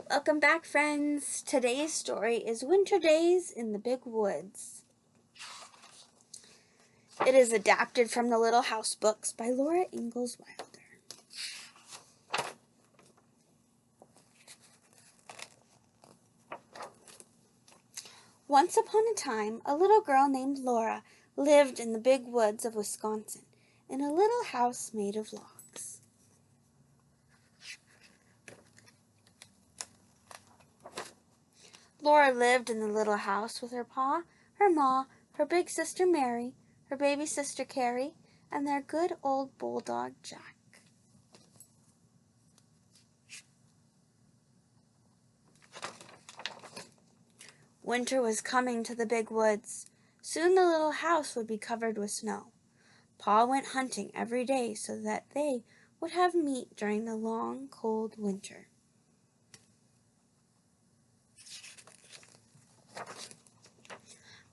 Welcome back, friends. Today's story is Winter Days in the Big Woods. It is adapted from the Little House books by Laura Ingalls Wilder. Once upon a time, a little girl named Laura lived in the big woods of Wisconsin in a little house made of logs. Laura lived in the little house with her pa, her ma, her big sister Mary, her baby sister Carrie, and their good old bulldog Jack. Winter was coming to the big woods. Soon the little house would be covered with snow. Pa went hunting every day so that they would have meat during the long, cold winter.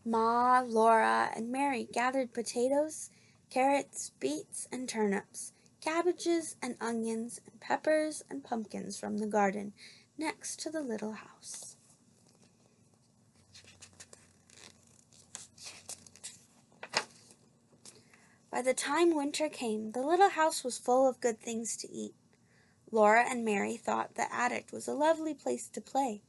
Ma, Laura, and Mary gathered potatoes, carrots, beets, and turnips, cabbages and onions, and peppers and pumpkins from the garden next to the little house. By the time winter came, the little house was full of good things to eat. Laura and Mary thought the attic was a lovely place to play.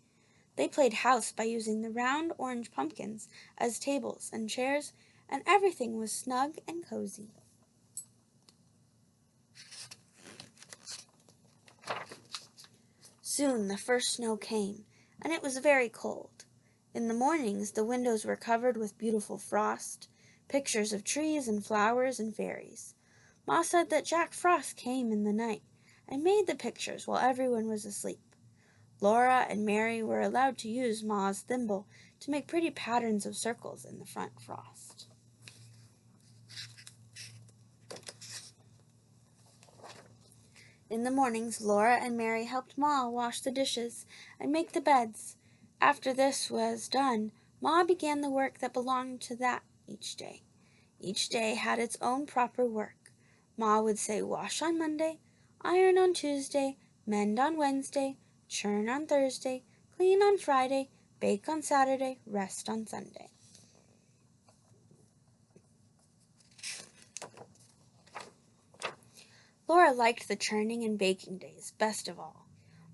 They played house by using the round orange pumpkins as tables and chairs, and everything was snug and cozy. Soon the first snow came, and it was very cold. In the mornings the windows were covered with beautiful frost, pictures of trees and flowers and fairies. Ma said that Jack Frost came in the night and made the pictures while everyone was asleep. Laura and Mary were allowed to use Ma's thimble to make pretty patterns of circles in the front frost. In the mornings, Laura and Mary helped Ma wash the dishes and make the beds. After this was done, Ma began the work that belonged to that each day. Each day had its own proper work. Ma would say wash on Monday, iron on Tuesday, mend on Wednesday, churn on Thursday, clean on Friday, bake on Saturday, rest on Sunday. Laura liked the churning and baking days best of all.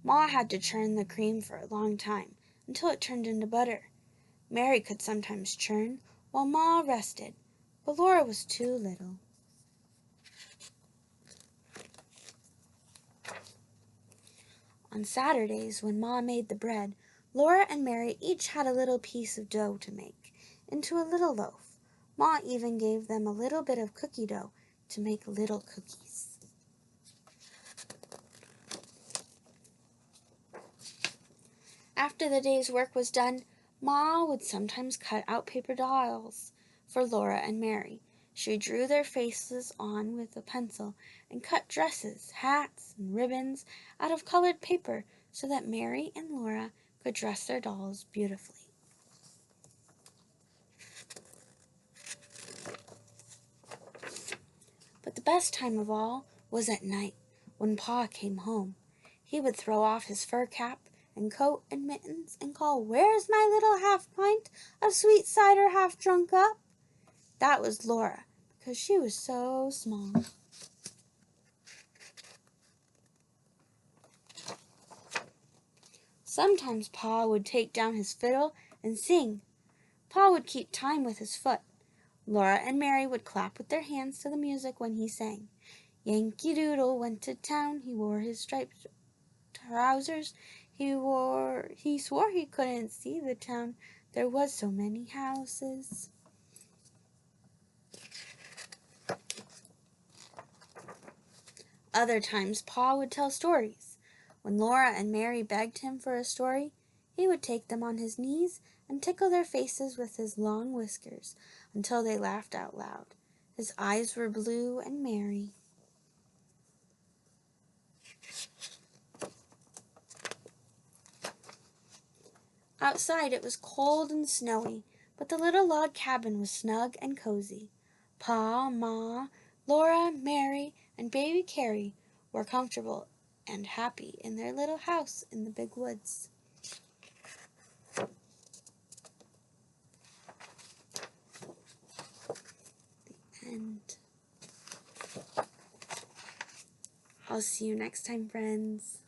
Ma had to churn the cream for a long time, until it turned into butter. Mary could sometimes churn, while Ma rested, but Laura was too little. On Saturdays, when Ma made the bread, Laura and Mary each had a little piece of dough to make into a little loaf. Ma even gave them a little bit of cookie dough to make little cookies. After the day's work was done, Ma would sometimes cut out paper dolls for Laura and Mary. She drew their faces on with a pencil and cut dresses, hats, and ribbons out of colored paper so that Mary and Laura could dress their dolls beautifully. But the best time of all was at night, when Pa came home. He would throw off his fur cap and coat and mittens and call, "Where's my little half-pint of sweet cider half drunk up?" That was Laura, because she was so small. Sometimes Pa would take down his fiddle and sing. Pa would keep time with his foot. Laura and Mary would clap with their hands to the music when he sang. Yankee Doodle went to town, he wore his striped trousers, he swore he couldn't see the town, there was so many houses. Other times Pa would tell stories. When Laura and Mary begged him for a story, he would take them on his knees and tickle their faces with his long whiskers until they laughed out loud. His eyes were blue and merry. Outside it was cold and snowy, but the little log cabin was snug and cozy. Pa, Ma, Laura, Mary, and baby Carrie were comfortable, and happy in their little house in the big woods. And I'll see you next time, friends.